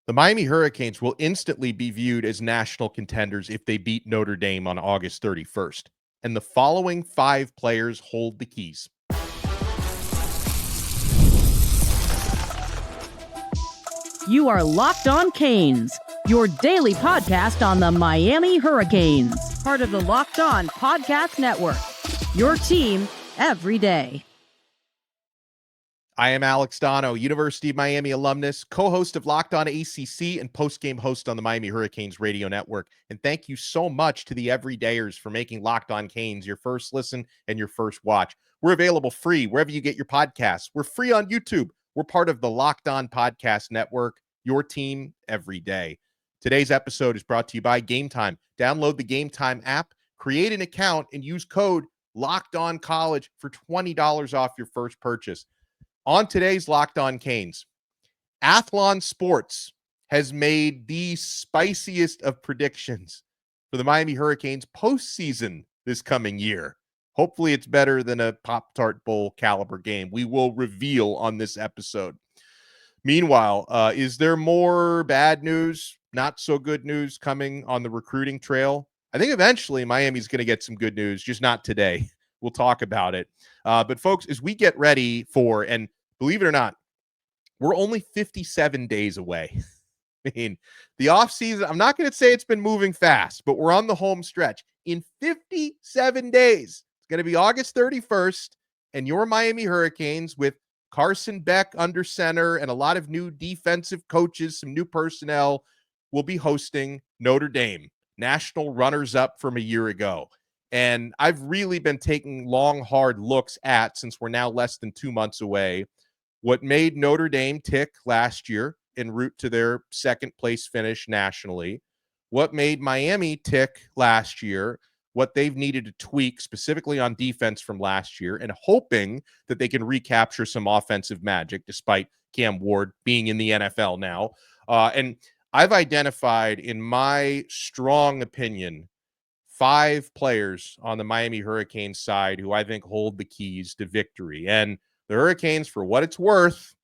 The Miami Hurricanes will instantly be viewed as national contenders if they beat Notre Dame on August 31st. And the following 5 players hold the keys. You are Locked On Canes, your daily podcast on the Miami Hurricanes, part of the Locked On Podcast Network, your team every day. I am Alex Donno, University of Miami alumnus, co-host of Locked On ACC, and post-game host on the Miami Hurricanes radio network. And thank you so much to the everydayers for making Locked On Canes your first listen and your first watch. We're available free wherever you get your podcasts. We're free on YouTube. We're part of the Locked On Podcast Network, your team every day. Today's episode is brought to you by Game Time. Download the Game Time app, create an account, and use code LOCKEDONCollege for $20 off your first purchase. On today's Locked On Canes, ATHLON SPORTS has made the spiciest of predictions for the Miami Hurricanes postseason this coming year. Hopefully it's better than a Pop-Tart Bowl caliber game. We will reveal on this episode. Meanwhile, is there more bad news, not so good news coming on the recruiting trail? I think eventually Miami's going to get some good news, just not today. We'll talk about it. But folks, as we get ready for, and believe it or not, we're only 57 days away. I mean, the offseason, I'm not going to say it's been moving fast, but we're on the home stretch. In 57 days, it's going to be August 31st, and your Miami Hurricanes with CARSON BECK under center and a lot of new defensive coaches, some new personnel, will be hosting Notre Dame, national runners-up from a year ago. And I've really been taking long, hard looks at, since we're now less than 2 months away, what made Notre Dame tick last year en route to their second place finish nationally, what made Miami tick last year, what they've needed to tweak specifically on defense from last year, and hoping that they can recapture some offensive magic despite Cam Ward being in the NFL now. And I've identified, in my strong opinion, 5 players on the Miami Hurricanes side who I think hold the keys to victory. And the Hurricanes, for what it's worth,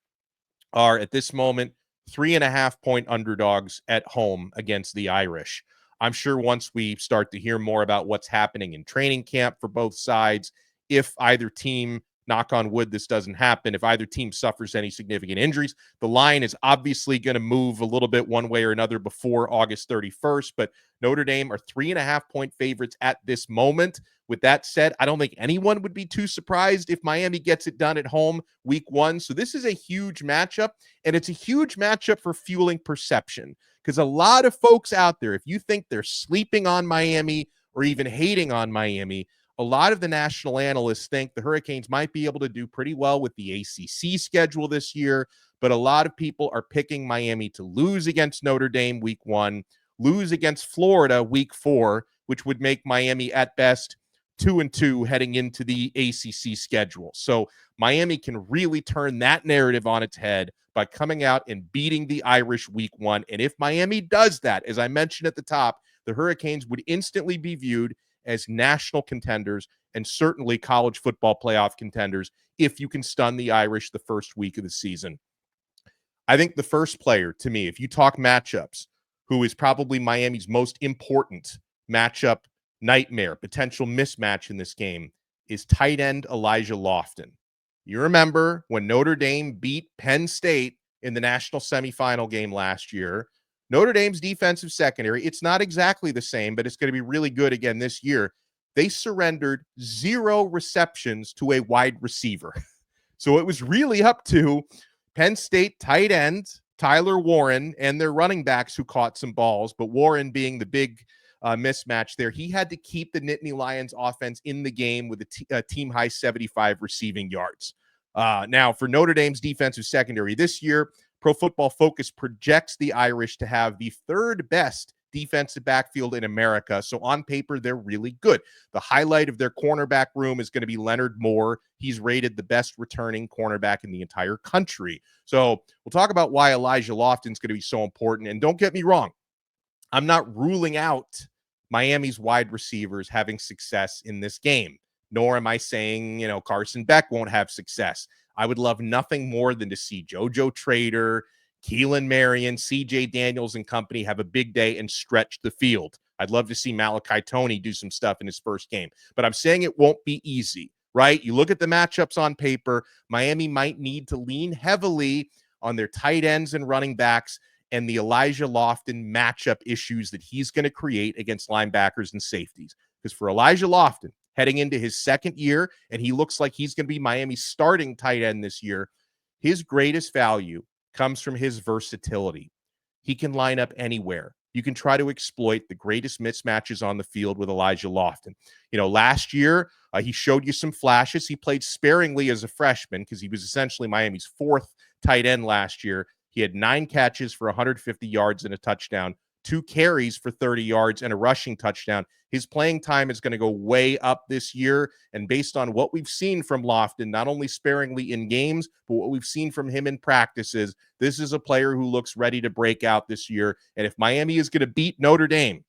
are at this moment 3.5-point underdogs at home against the Irish. I'm sure once we start to hear more about what's happening in training camp for both sides, if either team, knock on wood, this doesn't happen, if either team suffers any significant injuries, the line is obviously going to move a little bit one way or another before August 31st. But Notre Dame are 3.5-point favorites at this moment. With that said, I don't think anyone would be too surprised if Miami gets it done at home week 1. So this is a huge matchup, and it's a huge matchup for fueling perception, because a lot of folks out there, if you think they're sleeping on Miami or even hating on Miami, a lot of the national analysts think the Hurricanes might be able to do pretty well with the ACC schedule this year, but a lot of people are picking Miami to lose against Notre Dame week 1, lose against Florida week 4, which would make Miami at best 2-2 heading into the ACC schedule. So Miami can really turn that narrative on its head by coming out and beating the Irish week 1. And if Miami does that, as I mentioned at the top, the Hurricanes would instantly be viewed as national contenders and certainly college football playoff contenders if you can stun the Irish the first week of the season. I think the first player, to me, if you talk matchups, who is probably Miami's most important matchup nightmare, potential mismatch in this game, is tight end Elija Lofton. You remember when Notre Dame beat Penn State in the national semifinal game last year, Notre Dame's defensive secondary, it's not exactly the same, but it's going to be really good again this year. They surrendered 0 receptions to a wide receiver. So it was really up to Penn State tight end Tyler Warren and their running backs who caught some balls, but Warren being the big mismatch there. He had to keep the Nittany Lions offense in the game with a team-high 75 receiving yards. Now, for Notre Dame's defensive secondary this year, Pro Football Focus projects the Irish to have the 3rd best defensive backfield in America. So on paper, they're really good. The highlight of their cornerback room is going to be Leonard Moore. He's rated the best returning cornerback in the entire country. So we'll talk about why Elija Lofton is going to be so important. And don't get me wrong, I'm not ruling out Miami's wide receivers having success in this game, nor am I saying, Carson Beck won't have success. I would love nothing more than to see JoJo Trader, Keelan Marion, CJ Daniels and company have a big day and stretch the field. I'd love to see Malachi Toney do some stuff in his first game, but I'm saying it won't be easy, right? You look at the matchups on paper, Miami might need to lean heavily on their tight ends and running backs and the Elija Lofton matchup issues that he's going to create against linebackers and safeties. Because for Elija Lofton, heading into his second year, and he looks like he's going to be Miami's starting tight end this year, his greatest value comes from his versatility. He can line up anywhere. You can try to exploit the greatest mismatches on the field with Elija Lofton. You know, last year, he showed you some flashes. He played sparingly as a freshman because he was essentially Miami's fourth tight end last year. He had 9 catches for 150 yards and a touchdown, 2 carries for 30 yards and a rushing touchdown. His playing time is going to go way up this year. And based on what we've seen from Lofton, not only sparingly in games, but what we've seen from him in practices, this is a player who looks ready to break out this year. And if Miami is going to beat Notre Dame,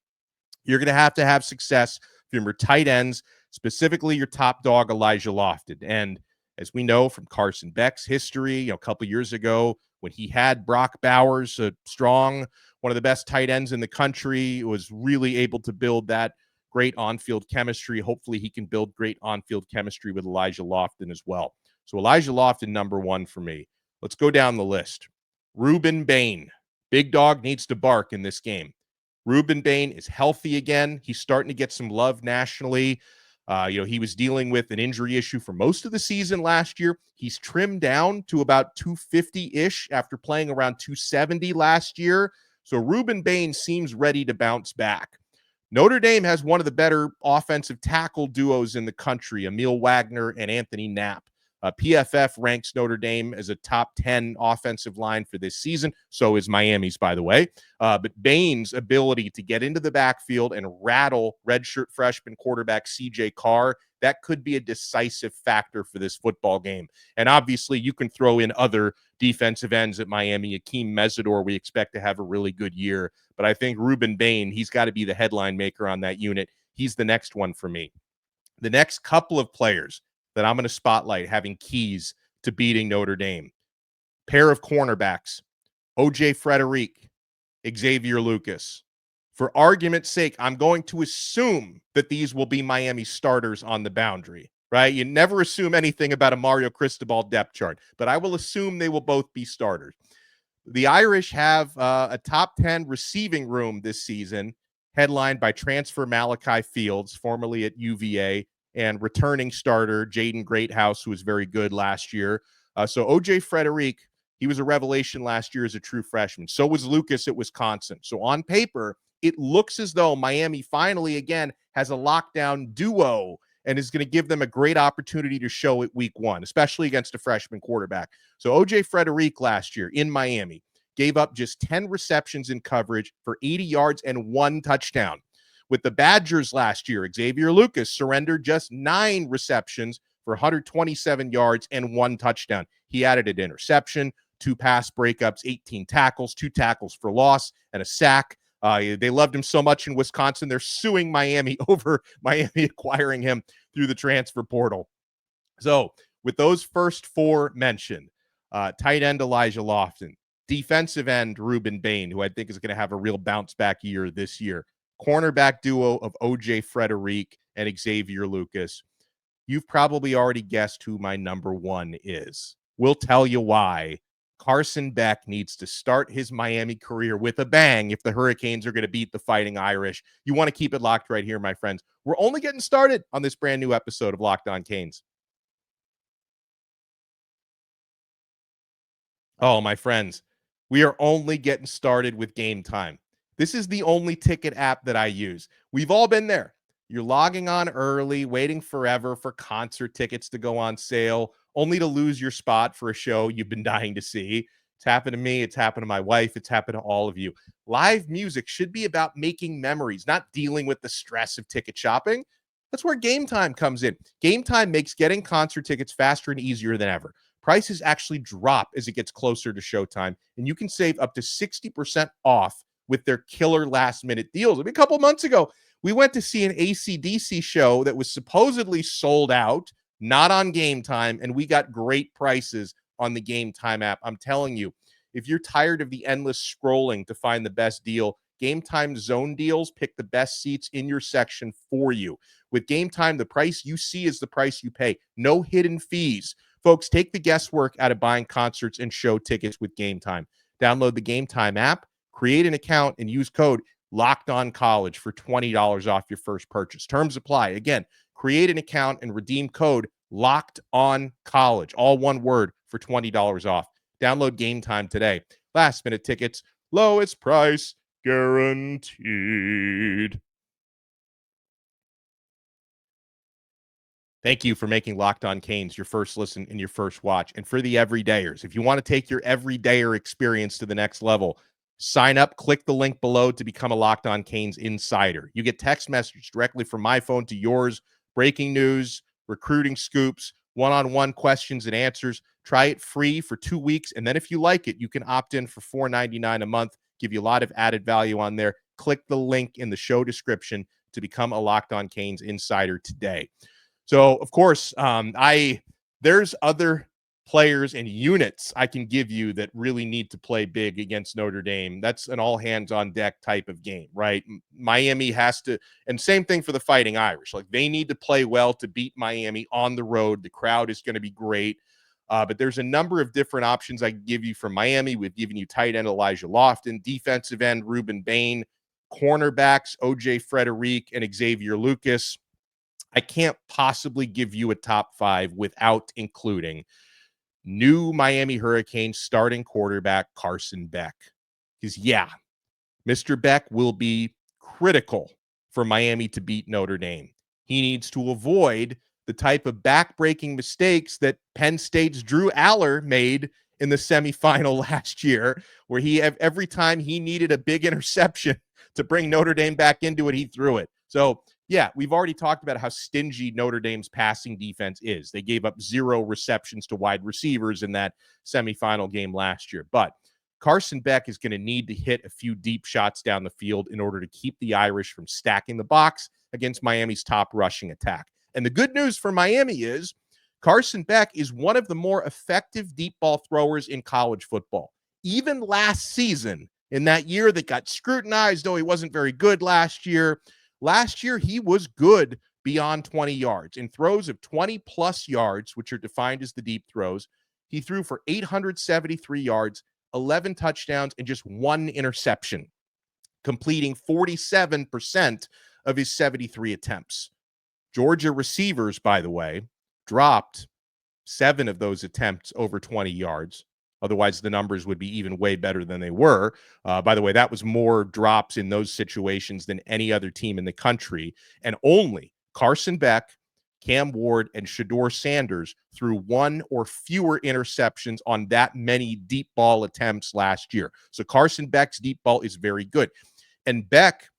you're going to have success from your tight ends, specifically your top dog, Elija Lofton. And as we know from Carson Beck's history, a couple years ago when he had Brock Bowers, a strong, one of the best tight ends in the country, was really able to build that great on-field chemistry. Hopefully he can build great on-field chemistry with Elija Lofton as well. So Elija Lofton, number 1 for me. Let's go down the list. Ruben Bane. Big dog needs to bark in this game. Ruben Bane is healthy again. He's starting to get some love nationally. He was dealing with an injury issue for most of the season last year. He's trimmed down to about 250-ish after playing around 270 last year. So Ruben Bane seems ready to bounce back. Notre Dame has one of the better offensive tackle duos in the country, Emil Wagner and Anthony Knapp. PFF ranks Notre Dame as a top 10 offensive line for this season. So is Miami's, by the way. But Bane's ability to get into the backfield and rattle redshirt freshman quarterback CJ Carr, that could be a decisive factor for this football game. And obviously, you can throw in other defensive ends at Miami. Akeem Mesidor, we expect to have a really good year. But I think Ruben Bane, he's got to be the headline maker on that unit. He's the next one for me. The next couple of players that I'm going to spotlight having keys to beating Notre Dame. Pair of cornerbacks, O.J. Frederick, Xavier Lucas. For argument's sake, I'm going to assume that these will be Miami starters on the boundary, right? You never assume anything about a Mario Cristobal depth chart, but I will assume they will both be starters. The Irish have a top 10 receiving room this season, headlined by transfer Malachi Fields, formerly at UVA, and returning starter Jaden Greathouse, who was very good last year. So O.J. Frederick, he was a revelation last year as a true freshman. So was Lucas at Wisconsin. So on paper, it looks as though Miami finally, again, has a lockdown duo and is going to give them a great opportunity to show it week 1, especially against a freshman quarterback. So O.J. Frederick last year in Miami gave up just 10 receptions in coverage for 80 yards and 1 touchdown. With the Badgers last year, Xavier Lucas surrendered just 9 receptions for 127 yards and 1 touchdown. He added an interception, 2 pass breakups, 18 tackles, 2 tackles for loss, and a sack. They loved him so much in Wisconsin, they're suing Miami over Miami acquiring him through the transfer portal. So with those first 4 mentioned, tight end Elija Lofton, defensive end Ruben Bane, who I think is going to have a real bounce back year this year, cornerback duo of O.J. Frederick and Xavier Lucas. You've probably already guessed who my number 1 is. We'll tell you why. Carson Beck needs to start his Miami career with a bang if the Hurricanes are going to beat the Fighting Irish. You want to keep it locked right here, my friends. We're only getting started on this brand new episode of Locked On Canes. Oh, my friends, we are only getting started with Game Time. This is the only ticket app that I use. We've all been there. You're logging on early, waiting forever for concert tickets to go on sale, only to lose your spot for a show you've been dying to see. It's happened to me. It's happened to my wife. It's happened to all of you. Live music should be about making memories, not dealing with the stress of ticket shopping. That's where Game Time comes in. Game Time makes getting concert tickets faster and easier than ever. Prices actually drop as it gets closer to showtime, and you can save up to 60% off with their killer last-minute deals. I mean, a couple months ago, we went to see an AC/DC show that was supposedly sold out, not on Game Time, and we got great prices on the Game Time app. I'm telling you, If you're tired of the endless scrolling to find the best deal, Game Time Zone Deals pick the best seats in your section for you. With Game Time, the price you see is the price you pay. No hidden fees. Folks, take the guesswork out of buying concerts and show tickets with Game Time. Download the Game Time app, create an account, and use code LOCKEDONCOLLEGE for $20 off your first purchase. Terms apply. Again, create an account and redeem code LOCKEDONCOLLEGE, all one word, for $20 off. Download Game Time today. Last minute tickets, lowest price guaranteed. Thank you for making Locked On Canes your first listen and your first watch. And for the everydayers, if you want to take your everydayer experience to the next level, sign up, click the link below to become a Locked On Canes insider. You get text messages directly from my phone to yours, breaking news, recruiting scoops, one-on-one questions and answers. Try it free for 2 weeks, and then if you like it, you can opt in for $4.99 a month. Give you a lot of added value on there. Click the link in the show description to become a Locked On Canes insider today. So, of course, there's other players and units I can give you that really need to play big against Notre Dame. That's an all-hands-on-deck type of game, right? Miami has to, and same thing for the Fighting Irish. Like, they need to play well to beat Miami on the road. The crowd is going to be great. But there's a number of different options I can give you from Miami. We've given you tight end Elija Lofton, defensive end Ruben Bane, cornerbacks O.J. Frederick and Xavier Lucas. I can't possibly give you a top five without including new Miami Hurricanes starting quarterback Carson Beck. Because, yeah, Mr. Beck will be critical for Miami to beat Notre Dame. He needs to avoid the type of back-breaking mistakes that Penn State's Drew Aller made in the semifinal last year, where every time he needed a big interception to bring Notre Dame back into it, he threw it. So, yeah, we've already talked about how stingy Notre Dame's passing defense is. They gave up 0 receptions to wide receivers in that semifinal game last year. But Carson Beck is going to need to hit a few deep shots down the field in order to keep the Irish from stacking the box against Miami's top rushing attack. And the good news for Miami is Carson Beck is one of the more effective deep ball throwers in college football. Even last season, in that year that got scrutinized, though he wasn't very good last year, he was good beyond 20 yards. In throws of 20-plus yards, which are defined as the deep throws, he threw for 873 yards, 11 touchdowns, and just 1 interception, completing 47% of his 73 attempts. Georgia receivers, by the way, dropped 7 of those attempts over 20 yards. Otherwise, the numbers would be even way better than they were. By the way, that was more drops in those situations than any other team in the country. And only Carson Beck, Cam Ward, and Shedeur Sanders threw 1 or fewer interceptions on that many deep ball attempts last year. So Carson Beck's deep ball is very good. And Beck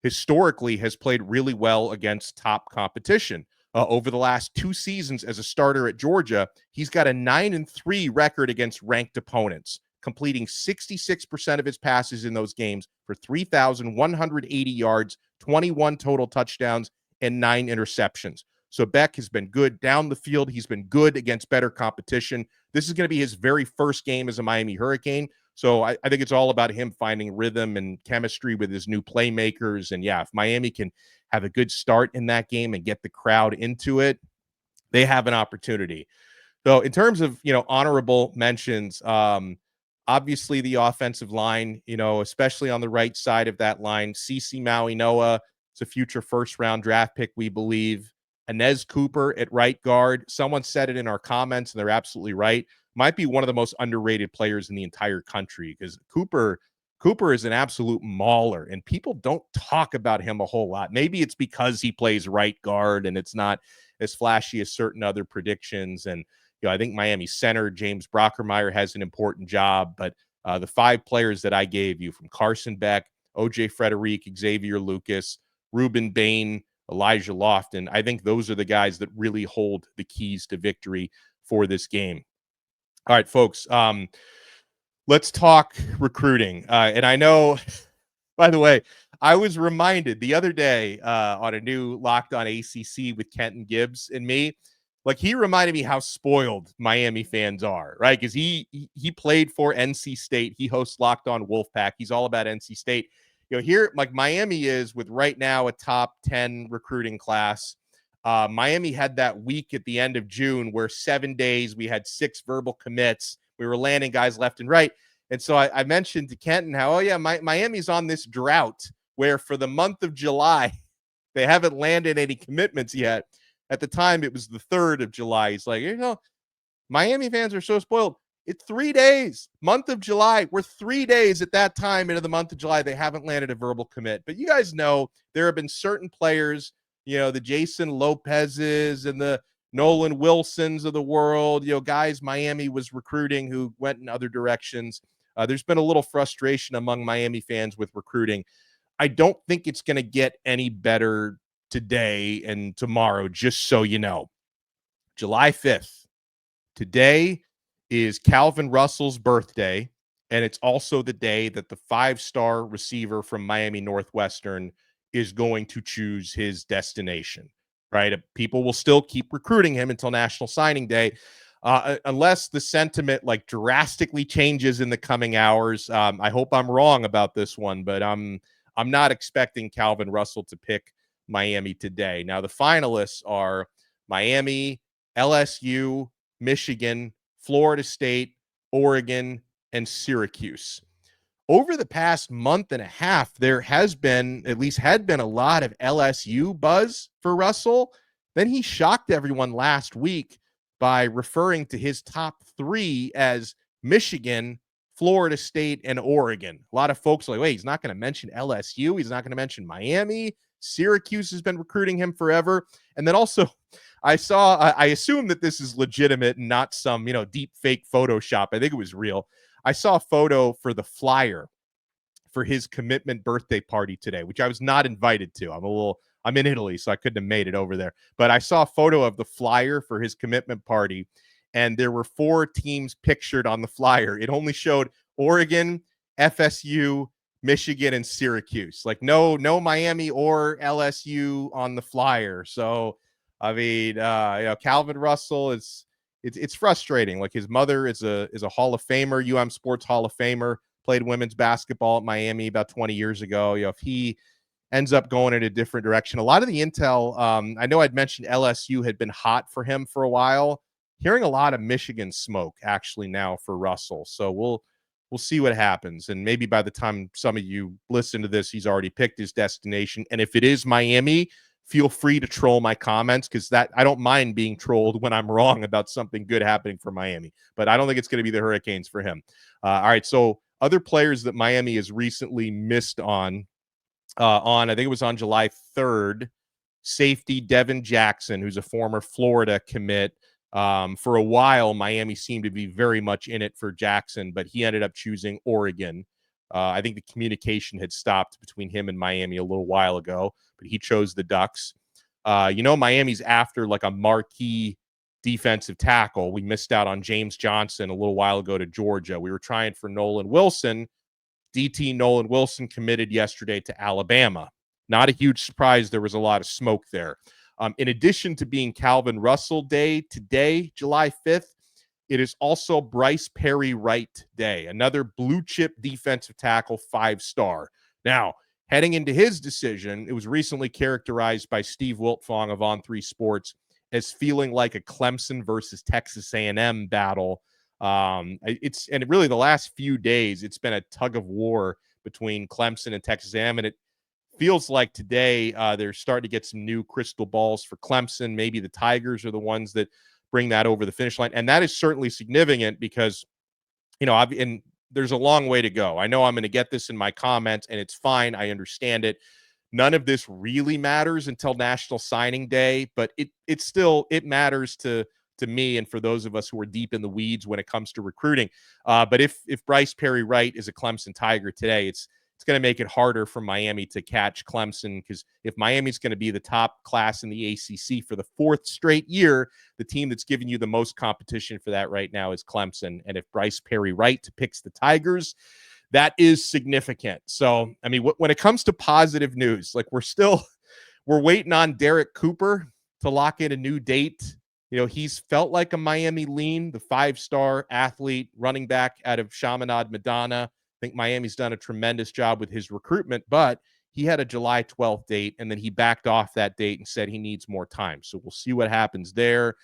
historically has played really well against top competition. Over the last 2 seasons as a starter at Georgia, he's got a 9-3 record against ranked opponents, completing 66% of his passes in those games for 3,180 yards, 21 total touchdowns, and 9 interceptions. So Beck has been good down the field. He's been good against better competition. This is going to be his very first game as a Miami Hurricane. So I think it's all about him finding rhythm and chemistry with his new playmakers. And yeah, if Miami can have a good start in that game and get the crowd into it, they have an opportunity. So in terms of, honorable mentions, obviously the offensive line, especially on the right side of that line, CeCe Maui Noah, it's a future first-round draft pick, we believe. Inez Cooper at right guard. Someone said it in our comments, and they're absolutely right. Might be one of the most underrated players in the entire country because Cooper is an absolute mauler, and people don't talk about him a whole lot. Maybe it's because he plays right guard and it's not as flashy as certain other predictions. And I think Miami center James Brockermeyer has an important job. But the 5 players that I gave you, from Carson Beck, O.J. Frederick, Xavier Lucas, Ruben Bane, Elija Lofton, I think those are the guys that really hold the keys to victory for this game. All right, folks, let's talk recruiting. And I know, by the way, I was reminded the other day on a new Locked On ACC with Kenton Gibbs and me Like, he reminded me how spoiled Miami fans are, right? Because he played for NC State. He hosts Locked On Wolfpack. He's all about NC State. Here, like, Miami is with right now a top 10 recruiting class. Miami had that week at the end of June where 7 days we had 6 verbal commits. We were landing guys left and right. And so I mentioned to Kenton how, Miami's on this drought where for the month of July, they haven't landed any commitments yet. At the time, it was the 3rd of July. He's like, Miami fans are so spoiled. It's 3 days. Month of July. We're 3 days at that time into the month of July. They haven't landed a verbal commit. But you guys know there have been certain players, the Jason Lopez's and the Nolan Wilsons of the world, guys Miami was recruiting who went in other directions. There's been a little frustration among Miami fans with recruiting. I don't think it's going to get any better today and tomorrow, just so you know. July 5th. Today is Calvin Russell's birthday, and it's also the day that the 5-star receiver from Miami Northwestern is going to choose his destination, right? People will still keep recruiting him until National Signing Day, unless the sentiment like drastically changes in the coming hours. I hope I'm wrong about this one, but I'm not expecting Calvin Russell to pick Miami today. Now, the finalists are Miami, LSU, Michigan, Florida State, Oregon, and Syracuse. Over the past month and a half, there had been a lot of LSU buzz for Russell. Then he shocked everyone last week by referring to his top 3 as Michigan, Florida State, and Oregon. A lot of folks are like, wait, he's not going to mention LSU. He's not going to mention Miami. Syracuse has been recruiting him forever. And then also, I assume that this is legitimate and not some, deep fake Photoshop. I think it was real. I saw a photo for the flyer for his commitment birthday party today, which I was not invited to. I'm in Italy, so I couldn't have made it over there. But I saw a photo of the flyer for his commitment party, and there were 4 teams pictured on the flyer. It only showed Oregon, FSU, Michigan, and Syracuse. Like no Miami or LSU on the flyer. So, I mean, Calvin Russell it's frustrating. Like, his mother is a Hall of Famer, Sports Hall of Famer, played women's basketball at Miami about 20 years ago. If he ends up going in a different direction, a lot of the intel, I know I'd mentioned LSU had been hot for him for a while. Hearing a lot of Michigan smoke actually now for Russell. So we'll see what happens. And maybe by the time some of you listen to this, he's already picked his destination. And if it is Miami, feel free to troll my comments, because I don't mind being trolled when I'm wrong about something good happening for Miami. But I don't think it's going to be the Hurricanes for him. All right, so other players that Miami has recently missed on I think it was on July 3rd, safety Devin Jackson, who's a former Florida commit. For a while, Miami seemed to be very much in it for Jackson, but he ended up choosing Oregon. I think the communication had stopped between him and Miami a little while ago, but he chose the Ducks. Miami's after like a marquee defensive tackle. We missed out on James Johnson a little while ago to Georgia. We were trying for Nolan Wilson. DT Nolan Wilson committed yesterday to Alabama. Not a huge surprise. There was a lot of smoke there. In addition to being Calvin Russell Day today, July 5th, it is also Bryce Perry Wright Day, another blue chip defensive tackle, 5-star. Now, heading into his decision, it was recently characterized by Steve Wiltfong of On3 Sports as feeling like a Clemson versus Texas A&M battle. And really the last few days, it's been a tug of war between Clemson and Texas A&M, and it feels like today they're starting to get some new crystal balls for Clemson. Maybe the Tigers are the ones that bring that over the finish line. And that is certainly significant because, and there's a long way to go. I know I'm going to get this in my comments, and it's fine. I understand it. None of this really matters until National Signing Day, but it still matters to me and for those of us who are deep in the weeds when it comes to recruiting. But if Bryce Perry Wright is a Clemson Tiger today, it's going to make it harder for Miami to catch Clemson, because if Miami's going to be the top class in the ACC for the 4th straight year, the team that's giving you the most competition for that right now is Clemson. And if Bryce Perry Wright picks the Tigers, that is significant. So, I mean, when it comes to positive news, like we're waiting on Derek Cooper to lock in a new date. he's felt like a Miami lean, the 5-star athlete running back out of Chaminade, Madonna. I think Miami's done a tremendous job with his recruitment, but he had a July 12th date, and then he backed off that date and said he needs more time. So we'll see what happens there.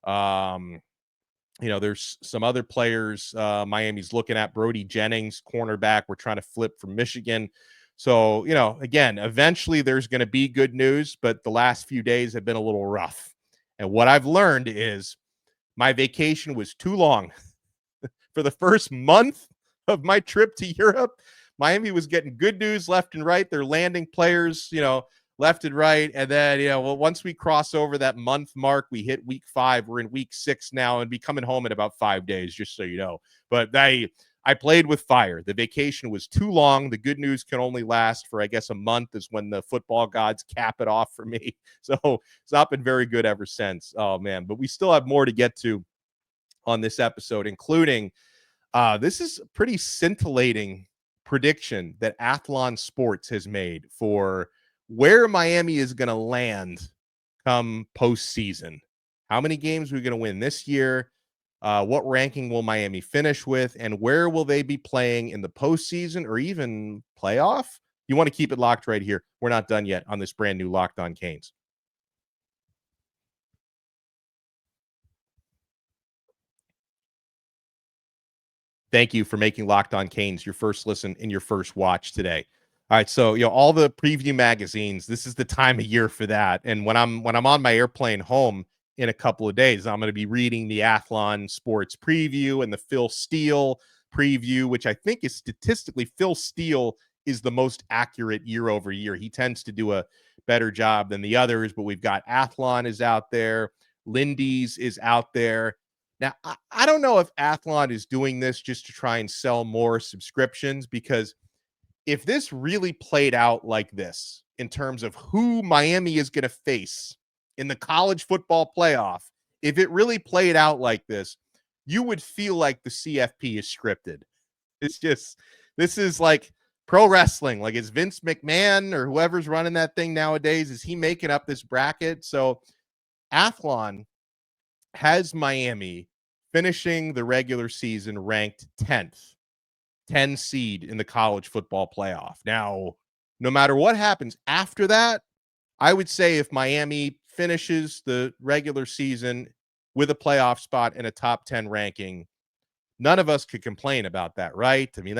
There's some other players Miami's looking at. Brody Jennings, cornerback, we're trying to flip from Michigan. So, again, eventually there's going to be good news, but the last few days have been a little rough. And what I've learned is my vacation was too long. For the first month of my trip to Europe, Miami was getting good news left and right. They're landing players, left and right. And then, once we cross over that month mark, we hit week 5. We're in week 6 now and be coming home in about 5 days, just so you know. But I played with fire. The vacation was too long. The good news can only last for, I guess, a month is when the football gods cap it off for me. So it's not been very good ever since. Oh, man. But we still have more to get to on this episode, including this is a pretty scintillating prediction that ATHLON Sports has made for where Miami is going to land come postseason. How many games are we going to win this year? What ranking will Miami finish with? And where will they be playing in the postseason or even playoff? You want to keep it locked right here. We're not done yet on this brand new Locked On Canes. Thank you for making Locked On Canes your first listen and your first watch today. All right, so all the preview magazines, this is the time of year for that. And when I'm on my airplane home in a couple of days, I'm going to be reading the ATHLON Sports preview and the Phil Steele preview, which I think is statistically Phil Steele is the most accurate year over year. He tends to do a better job than the others, but we've got ATHLON is out there, Lindy's is out there. Now, I don't know if ATHLON is doing this just to try and sell more subscriptions, because if this really played out like this in terms of who Miami is going to face in the college football playoff, if it really played out like this, you would feel like the CFP is scripted. This is like pro wrestling. Like, is Vince McMahon or whoever's running that thing nowadays, is he making up this bracket? So ATHLON has Miami finishing the regular season ranked 10th, 10 seed in the college football playoff. Now, no matter what happens after that, I would say if Miami finishes the regular season with a playoff spot and a top 10 ranking, none of us could complain about that, right? I mean,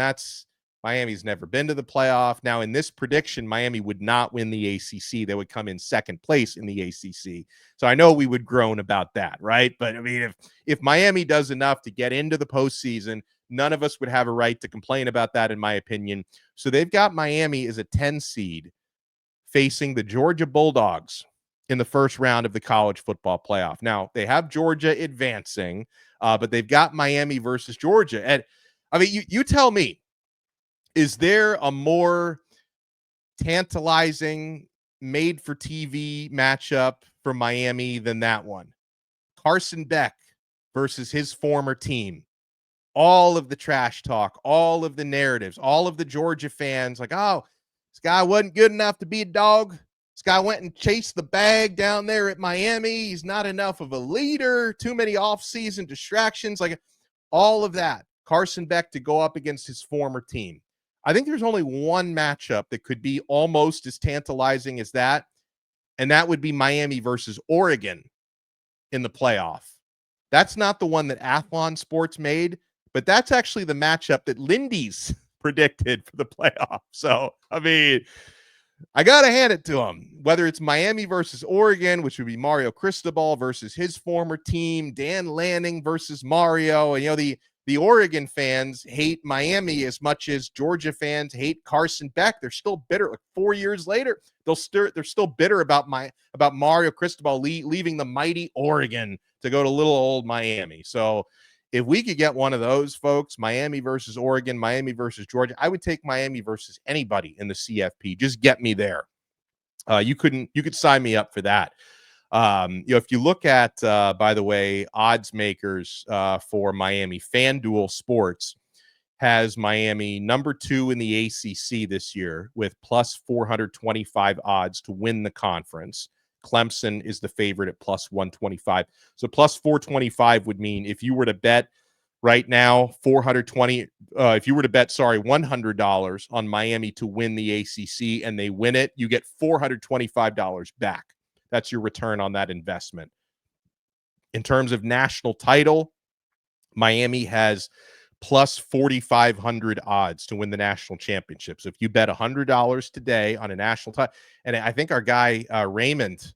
Miami's never been to the playoff. Now, in this prediction, Miami would not win the ACC. They would come in second place in the ACC. So I know we would groan about that, right? But I mean, if Miami does enough to get into the postseason, none of us would have a right to complain about that, in my opinion. So they've got Miami as a 10 seed facing the Georgia Bulldogs in the first round of the college football playoff. Now, they have Georgia advancing, but they've got Miami versus Georgia. And I mean, you tell me, is there a more tantalizing made-for-TV matchup for Miami than that one? Carson Beck versus his former team. All of the trash talk, all of the narratives, all of the Georgia fans like, oh, this guy wasn't good enough to be a dog. This guy went and chased the bag down there at Miami. He's not enough of a leader. Too many off-season distractions. Like, all of that. Carson Beck to go up against his former team. I think there's only one matchup that could be almost as tantalizing as that, and that would be Miami versus Oregon in the playoff. That's not the one that ATHLON Sports made, but that's actually the matchup that Lindy's predicted for the playoff. So, I mean, I got to hand it to him. Whether it's Miami versus Oregon, which would be Mario Cristobal versus his former team, Dan Lanning versus Mario, and, the Oregon fans hate Miami as much as Georgia fans hate Carson Beck. They're still bitter. Like 4 years later, they're still bitter about Mario Cristobal leaving the mighty Oregon to go to little old Miami. So if we could get one of those, folks, Miami versus Oregon, Miami versus Georgia, I would take Miami versus anybody in the CFP. Just get me there. You could sign me up for that. If you look at, by the way, odds makers for Miami, FanDuel Sports has Miami number 2 in the ACC this year with plus 425 odds to win the conference. Clemson is the favorite at plus 125. So plus 425 would mean if you were to bet right now, if you were to bet, $100 on Miami to win the ACC and they win it, you get $425 back. That's your return on that investment. In terms of national title, Miami has plus 4,500 odds to win the national championship. So if you bet $100 today on a national title, and I think our guy Raymond,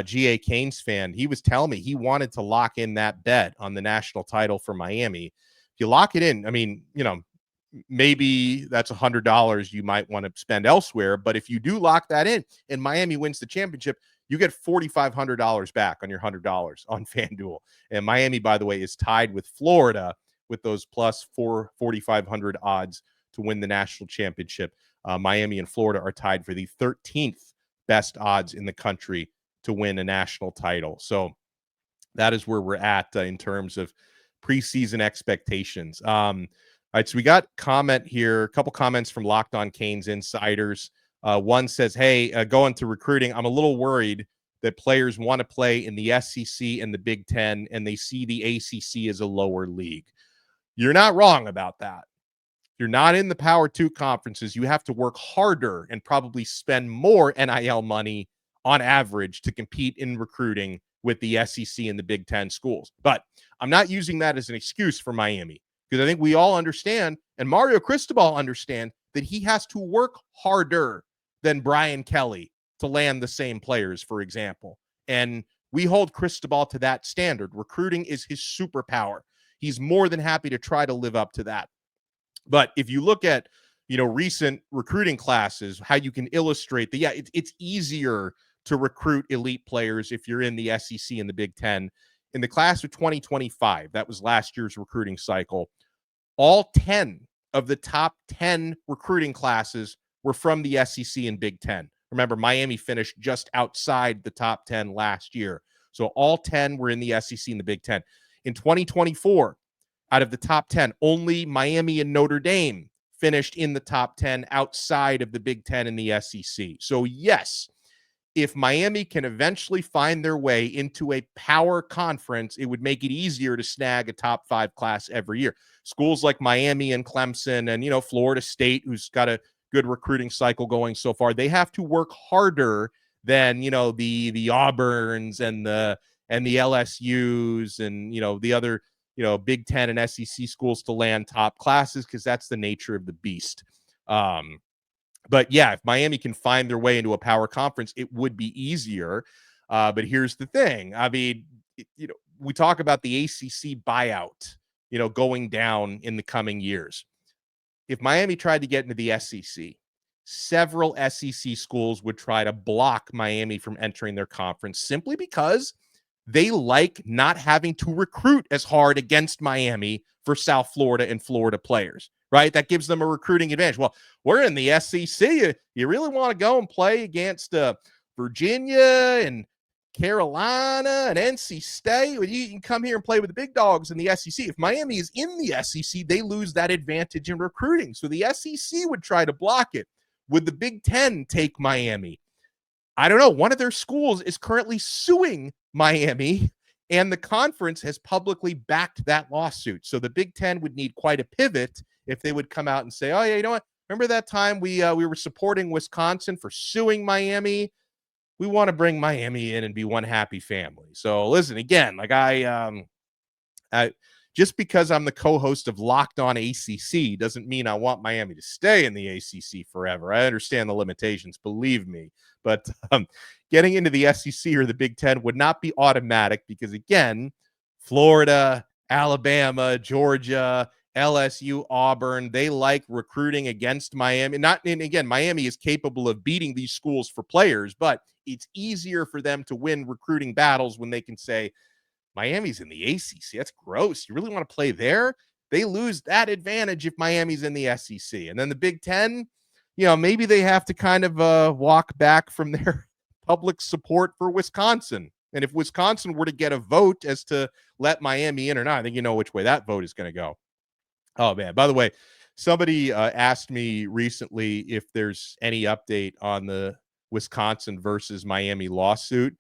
GA Canes fan, he was telling me he wanted to lock in that bet on the national title for Miami. If you lock it in, I mean, maybe that's $100 you might want to spend elsewhere. But if you do lock that in and Miami wins the championship, you get $4,500 back on your $100 on FanDuel. And Miami, by the way, is tied with Florida with those plus 4,500 odds to win the national championship. Miami and Florida are tied for the 13th best odds in the country to win a national title. So that is where we're at in terms of preseason expectations. All right, so we got comment here, a couple comments from Locked On Canes insiders. One says, hey, going to recruiting, I'm a little worried that players want to play in the SEC and the Big Ten, and they see the ACC as a lower league. You're not wrong about that. You're not in the Power 2 conferences. You have to work harder and probably spend more NIL money on average to compete in recruiting with the SEC and the Big Ten schools. But I'm not using that as an excuse for Miami, because I think we all understand, and Mario Cristobal understand, that he has to work harder than Brian Kelly to land the same players, for example. And we hold Cristobal to that standard. Recruiting is his superpower. He's more than happy to try to live up to that. But if you look at, recent recruiting classes, how you can illustrate that, it's easier to recruit elite players if you're in the SEC and the Big Ten. In the class of 2025, that was last year's recruiting cycle, all 10 of the top 10 recruiting classes were from the SEC and Big Ten. Remember, Miami finished just outside the top 10 last year. So all 10 were in the SEC and the Big Ten. In 2024, out of the top 10, only Miami and Notre Dame finished in the top 10 outside of the Big Ten and the SEC. So yes, if Miami can eventually find their way into a power conference, it would make it easier to snag a top 5 class every year. Schools like Miami and Clemson and, Florida State, who's got a good recruiting cycle going so far, they have to work harder than, the Auburns and the LSUs and, the other, Big Ten and SEC schools to land top classes, because that's the nature of the beast. But yeah, if Miami can find their way into a power conference, it would be easier. But here's the thing. I mean, we talk about the ACC buyout, going down in the coming years. If Miami tried to get into the SEC, several SEC schools would try to block Miami from entering their conference simply because they like not having to recruit as hard against Miami for South Florida and Florida players, right? That gives them a recruiting advantage. Well, we're in the SEC. You really want to go and play against Virginia and Carolina and NC State? You can come here and play with the big dogs in the SEC. If Miami is in the SEC, they lose that advantage in recruiting. So the SEC would try to block it. Would the Big Ten take Miami? I don't know. One of their schools is currently suing Miami, and the conference has publicly backed that lawsuit. So the Big Ten would need quite a pivot if they would come out and say, oh, yeah, you know what? Remember that time we were supporting Wisconsin for suing Miami? We want to bring Miami in and be one happy family. So listen, again, like I just because I'm the co-host of Locked On ACC doesn't mean I want Miami to stay in the ACC forever. I understand the limitations, believe me. But getting into the SEC or the Big Ten would not be automatic because, again, Florida, Alabama, Georgia, LSU, Auburn, they like recruiting against Miami. And again, Miami is capable of beating these schools for players, but it's easier for them to win recruiting battles when they can say, Miami's in the ACC. That's gross. You really want to play there? They lose that advantage if Miami's in the SEC. And then the Big Ten, maybe they have to kind of walk back from their public support for Wisconsin. And if Wisconsin were to get a vote as to let Miami in or not, I think you know which way that vote is going to go. Oh, man. By the way, somebody asked me recently if there's any update on the Wisconsin versus Miami lawsuit.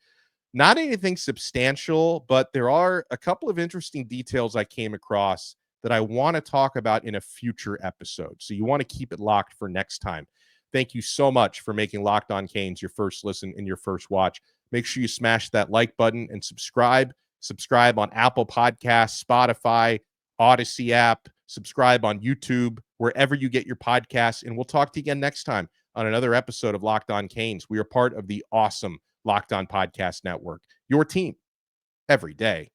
Not anything substantial, but there are a couple of interesting details I came across that I want to talk about in a future episode. So you want to keep it locked for next time. Thank you so much for making Locked On Canes your first listen and your first watch. Make sure you smash that like button and subscribe. Subscribe on Apple Podcasts, Spotify, Odyssey app. Subscribe on YouTube, wherever you get your podcasts. And we'll talk to you again next time on another episode of Locked On Canes. We are part of the awesome Locked On Podcast Network, your team every day.